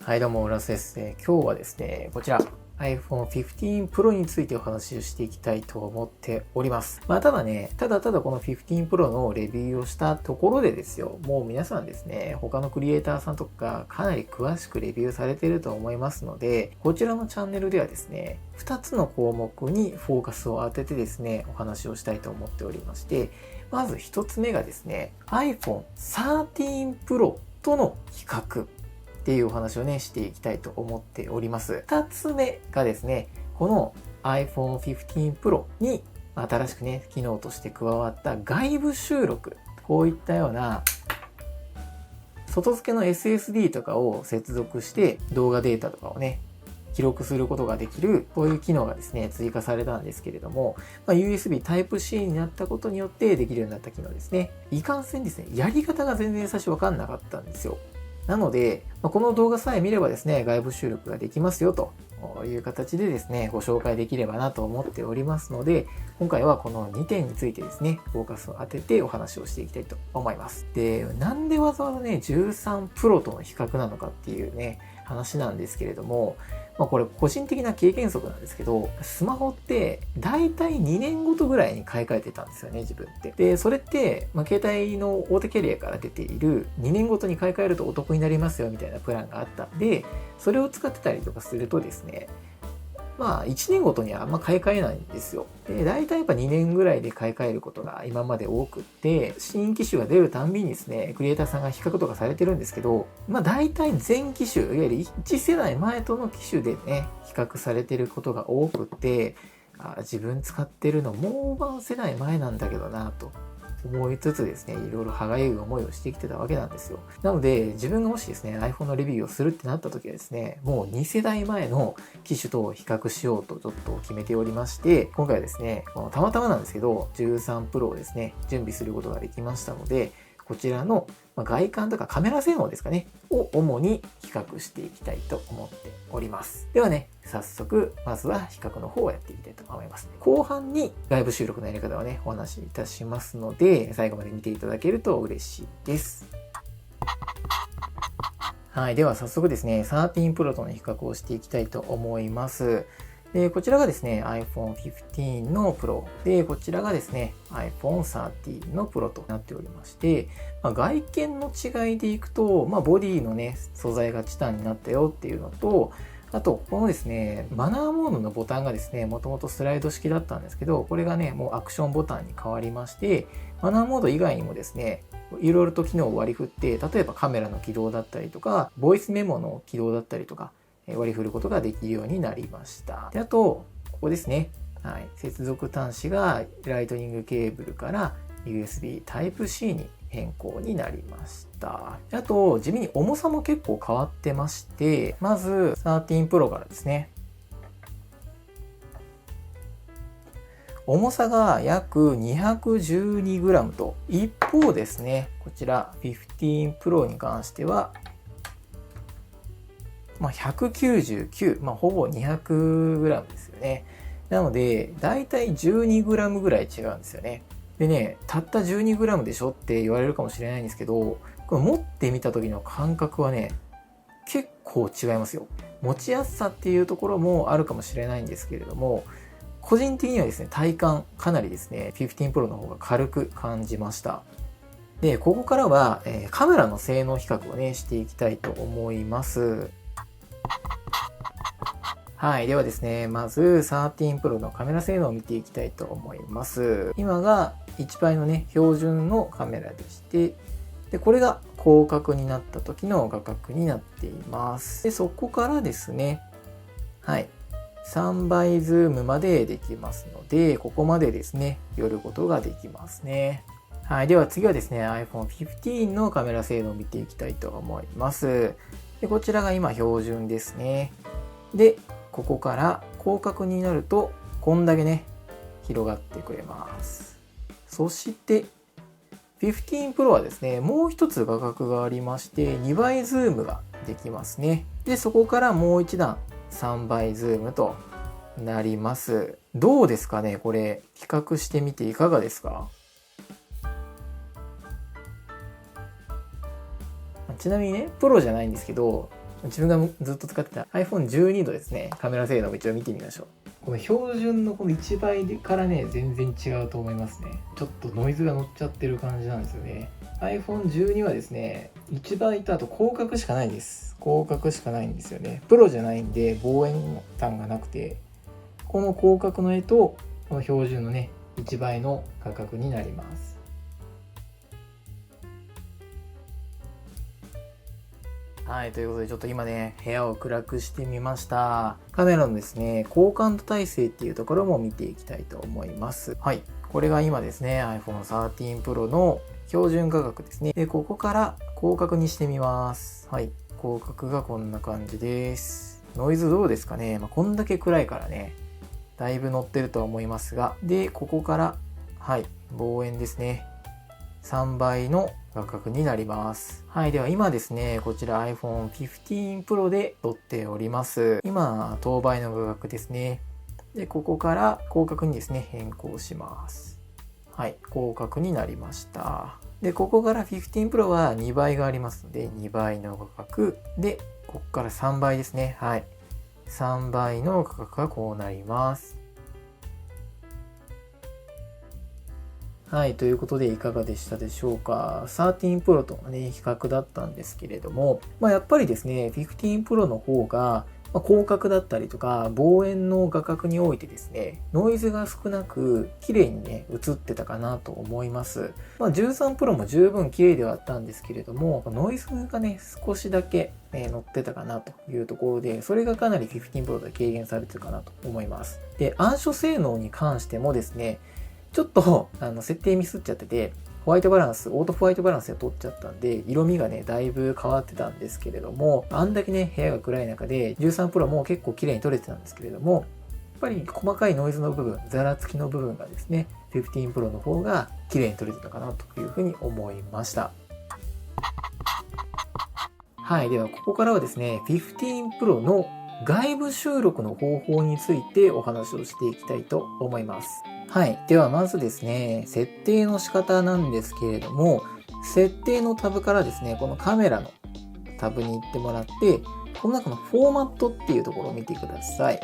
はいどうも、浦瀬ですね。今日はですね、こちら iPhone 15 Pro についてお話をしていきたいと思っております。ただね、ただこの15 Pro のレビューをしたところでですよ、もう皆さんですね、他のクリエイターさんとかかなり詳しくレビューされていると思いますので、こちらのチャンネルではですね、2つの項目にフォーカスを当ててですね、お話をしたいと思っておりまして、まず1つ目がですね、iPhone 13 Pro との比較。っていうお話をね、していきたいと思っております。二つ目がですね、この iPhone 15 Pro に新しくね、機能として加わった外部収録。こういったような外付けの SSD とかを接続して動画データとかをね、記録することができる、こういう機能がですね、追加されたんですけれども、USB Type-C になったことによってできるようになった機能ですね。いかんせんですね、やり方が全然最初わかんなかったんですよ。なので、この動画さえ見ればですね、外部収録ができますよという形でですね、ご紹介できればなと思っておりますので、今回はこの2点についてですね、フォーカスを当ててお話をしていきたいと思います。で、なんでわざわざね、13 Pro との比較なのかっていうね、話なんですけれども、これ個人的な経験則なんですけど、スマホって大体2年ごとぐらいに買い替えてたんですよね、自分って。で、それって、携帯の大手キャリアから出ている2年ごとに買い替えるとお得になりますよみたいなプランがあったんで、それを使ってたりとかするとですね、1年ごとにはあんま買い替えないんですよ。で、大体やっぱ2年ぐらいで買い替えることが今まで多くって、新機種が出るたんびにですね、クリエイターさんが比較とかされてるんですけど、大体前機種、いわゆる1世代前との機種でね、比較されてることが多くって、自分使ってるのもうワン世代前なんだけどなと思いつつですね、いろいろ歯がゆい思いをしてきてたわけなんですよ。なので、自分がもしですね、iPhone のレビューをするってなった時はですね、もう2世代前の機種と比較しようとちょっと決めておりまして、今回はですね、たまたまなんですけど、13 Pro をですね、準備することができましたので、こちらの外観とかカメラ性能ですかね、を主に比較していきたいと思っております。ではね、早速、まずは比較の方をやっていきたいと思います。後半に外部収録のやり方をね、お話しいたしますので、最後まで見ていただけると嬉しいです。はい、では早速ですね、13 Pro との比較をしていきたいと思います。で、こちらがですね、iPhone 15の Pro。で、こちらがですね、iPhone 13の Pro となっておりまして、外見の違いでいくと、ボディのね、素材がチタンになったよっていうのと、あと、このですね、マナーモードのボタンがですね、もともとスライド式だったんですけど、これがね、もうアクションボタンに変わりまして、マナーモード以外にもですね、いろいろと機能を割り振って、例えばカメラの起動だったりとか、ボイスメモの起動だったりとか、割り振ることができるようになりました。で、あと、ここですね。はい。接続端子がライトニングケーブルから USB Type-C に変更になりました。あと、地味に重さも結構変わってまして、まず13 Pro からですね。重さが約 212g と、一方ですね、こちら15 Pro に関しては199、ほぼ 200g ですよね。なので、だいたい 12g ぐらい違うんですよね。でね、たった 12g でしょって言われるかもしれないんですけど、これ持ってみた時の感覚はね、結構違いますよ。持ちやすさっていうところもあるかもしれないんですけれども、個人的にはですね、体感かなりですね、15 Pro の方が軽く感じました。で、ここからは、カメラの性能比較をね、していきたいと思います。はい。ではですね、まず13 Pro のカメラ性能を見ていきたいと思います。今が1倍のね、標準のカメラでして、で、これが広角になった時の画角になっています。で、そこからですね、はい。3倍ズームまでできますので、ここまでですね、寄ることができますね。はい。では次はですね、iPhone 15のカメラ性能を見ていきたいと思います。で、こちらが今標準ですね。で、ここから広角になるとこんだけね広がってくれます。そして15 Pro はですね、もう一つ画角がありまして2倍ズームができますね。で、そこからもう一段3倍ズームとなります。どうですかね、これ比較してみていかがですか？ちなみにね、プロじゃないんですけど、自分がずっと使ってた iPhone12 のですね、カメラ性能を一応見てみましょう。この標準のこの1倍からね、全然違うと思いますね。ちょっとノイズが乗っちゃってる感じなんですよね。iPhone12 はですね、1倍とあと広角しかないです。広角しかないんですよね。プロじゃないんで、望遠端がなくて、この広角の絵と、この標準のね、1倍の価格になります。はい、ということでちょっと今ね、部屋を暗くしてみました。カメラのですね、高感度耐性っていうところも見ていきたいと思います。はい、これが今ですね、iPhone 13 Pro の標準価格ですね。で、ここから広角にしてみます。はい、広角がこんな感じです。ノイズどうですかね。こんだけ暗いからね、だいぶ乗ってるとは思いますが、で、ここから、はい、望遠ですね。3倍の画角になります。はい。では今ですね、こちら iPhone 15 Pro で撮っております。今、当倍の画角ですね。で、ここから広角にですね、変更します。はい。広角になりました。で、ここから15 Pro は2倍がありますので、2倍の画角。で、ここから3倍ですね。はい。3倍の画角がこうなります。はい。ということで、いかがでしたでしょうか。13 Pro とのね、比較だったんですけれども、やっぱりですね、15 Pro の方が、広角だったりとか、望遠の画角においてですね、ノイズが少なく、綺麗にね、映ってたかなと思います。13 Pro も十分綺麗ではあったんですけれども、ノイズがね、少しだけ、乗ってたかなというところで、それがかなり15 Pro で軽減されてるかなと思います。で、暗所性能に関してもですね、ちょっと設定ミスっちゃってて、ホワイトバランス、オートホワイトバランスで取っちゃったんで、色味がね、だいぶ変わってたんですけれども、あんだけね、部屋が暗い中で、13 Pro も結構綺麗に撮れてたんですけれども、やっぱり細かいノイズの部分、ザラつきの部分がですね、15 Pro の方が綺麗に撮れてたかなというふうに思いました。はい。では、ここからはですね、15 Pro の外部収録の方法についてお話をしていきたいと思います。はい。ではまずですね、設定の仕方なんですけれども、設定のタブからですね、このカメラのタブに行ってもらって、この中のフォーマットっていうところを見てください。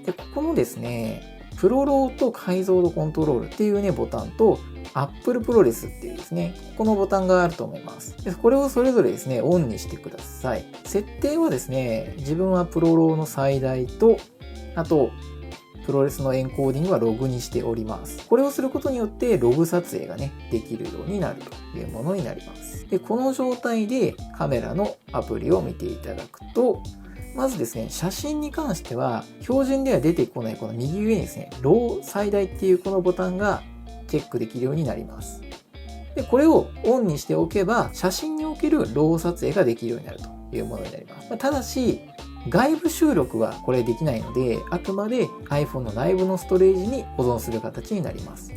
で、ここのですね、プロローと解像度コントロールっていうね、ボタンと、Apple ProRes っていうですね、このボタンがあると思います。で、これをそれぞれですね、オンにしてください。設定はですね、自分はプロローの最大と、あと、プロレスのエンコーディングはログにしております。これをすることによってログ撮影がね、できるようになるというものになります。で、この状態でカメラのアプリを見ていただくと、まずですね、写真に関しては標準では出てこないこの右上にですね、ロー最大っていうこのボタンがチェックできるようになります。で、これをオンにしておけば、写真におけるロー撮影ができるようになるというものになります。ただし、外部収録はこれできないので、あくまで iPhone の内部のストレージに保存する形になります。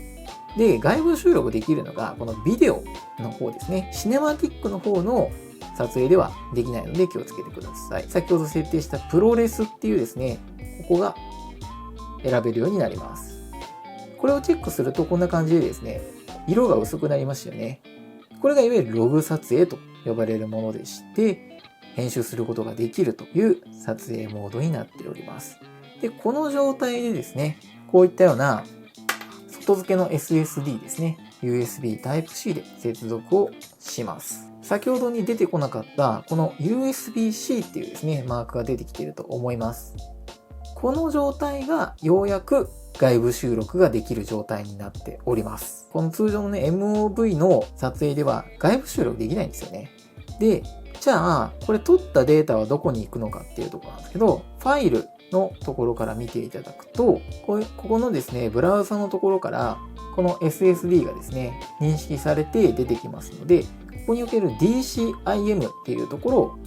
で、外部収録できるのが、このビデオの方ですね。シネマティックの方の撮影ではできないので気をつけてください。先ほど設定したプロレスっていうですね、ここが選べるようになります。これをチェックするとこんな感じでですね、色が薄くなりますよね。これがいわゆるログ撮影と呼ばれるものでして、編集することができるという撮影モードになっております。で、この状態でですね、こういったような外付けの SSD ですね、USB Type-C で接続をします。先ほどに出てこなかったこの USB-C っていうですね、マークが出てきていると思います。この状態がようやく外部収録ができる状態になっております。この通常のね、MOV の撮影では外部収録できないんですよね。で、じゃあ、これ撮ったデータはどこに行くのかっていうところなんですけど、ファイルのところから見ていただくと、ここのですね、ブラウザのところから、この SSD がですね、認識されて出てきますので、ここにおける DCIM っていうところを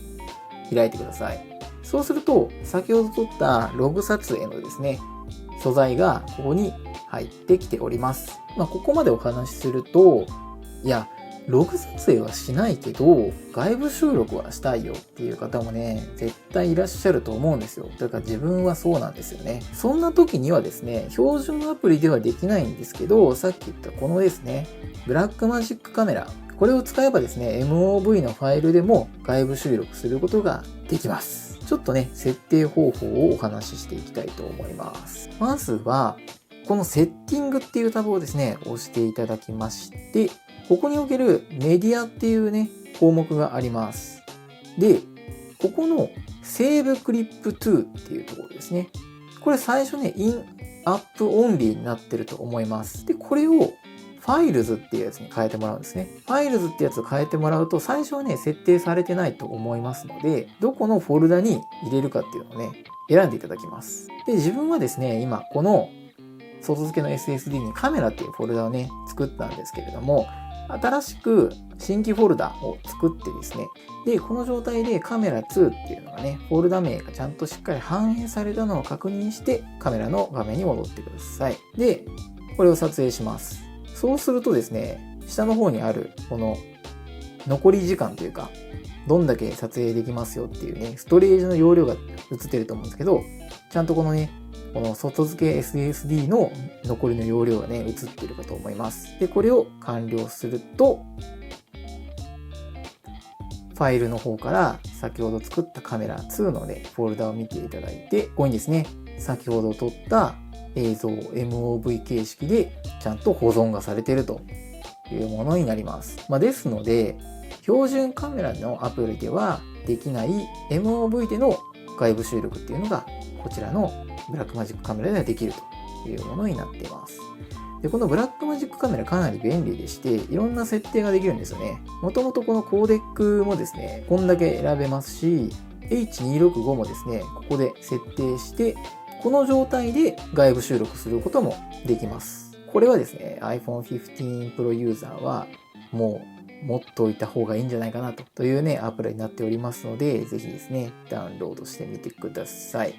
開いてください。そうすると、先ほど撮ったログ撮影のですね、素材がここに入ってきております。ここまでお話しすると、いや、ログ撮影はしないけど、外部収録はしたいよっていう方もね、絶対いらっしゃると思うんですよ。だから自分はそうなんですよね。そんな時にはですね、標準アプリではできないんですけど、さっき言ったこのですね、ブラックマジックカメラ。これを使えばですね、MOV のファイルでも外部収録することができます。ちょっとね、設定方法をお話ししていきたいと思います。まずは、このセッティングっていうタブをですね、押していただきまして、ここにおけるメディアっていうね、項目があります。で、ここの Save Clip to っていうところですね。これ最初ね、In App Only になってると思います。で、これを Files っていうやつに変えてもらうんですね。Files ってやつを変えてもらうと、最初はね、設定されてないと思いますので、どこのフォルダに入れるかっていうのをね、選んでいただきます。で、自分はですね、今、この外付けの SSD にカメラっていうフォルダをね、作ったんですけれども、新しく新規フォルダを作ってですね、で、この状態でカメラ2っていうのがね、フォルダ名がちゃんとしっかり反映されたのを確認して、カメラの画面に戻ってください。で、これを撮影します。そうするとですね、下の方にあるこの残り時間というか、どんだけ撮影できますよっていうね、ストレージの容量が映ってると思うんですけど、ちゃんとこのね、この外付け SSD の残りの容量がね、映ってるかと思います。で、これを完了すると、ファイルの方から先ほど作ったカメラ2のね、フォルダを見ていただいて、ここにですね、先ほど撮った映像 MOV 形式でちゃんと保存がされているというものになります。ですので、標準カメラのアプリではできない MOV での外部収録っていうのが、こちらのブラックマジックカメラではできるというものになっています。で、このブラックマジックカメラかなり便利でして、いろんな設定ができるんですよね。もともとこのコーデックもですね、こんだけ選べますし、H265 もですね、ここで設定して、この状態で外部収録することもできます。これはですね、iPhone 15 Pro ユーザーはもう持っておいた方がいいんじゃないかなというね、アプリになっておりますので、ぜひですね、ダウンロードしてみてください。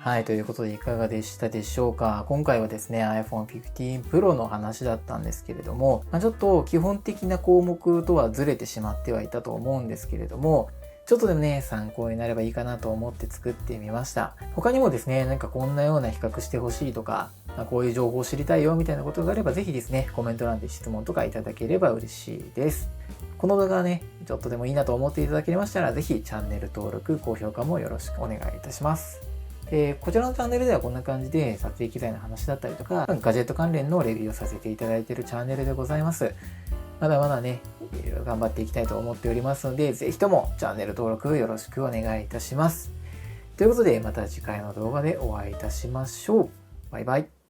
はい、ということでいかがでしたでしょうか。今回はですね、iPhone 15 Pro の話だったんですけれども、ちょっと基本的な項目とはずれてしまってはいたと思うんですけれども、ちょっとでもね、参考になればいいかなと思って作ってみました。他にもですね、なんかこんなような比較してほしいとか、こういう情報を知りたいよみたいなことがあれば、ぜひですね、コメント欄で質問とかいただければ嬉しいです。この動画がね、ちょっとでもいいなと思っていただけましたら、ぜひチャンネル登録、高評価もよろしくお願いいたします。こちらのチャンネルではこんな感じで撮影機材の話だったりとか、ガジェット関連のレビューをさせていただいているチャンネルでございます。まだまだね、いろいろ頑張っていきたいと思っておりますので、ぜひともチャンネル登録よろしくお願いいたします。ということで、また次回の動画でお会いいたしましょう。バイバイ。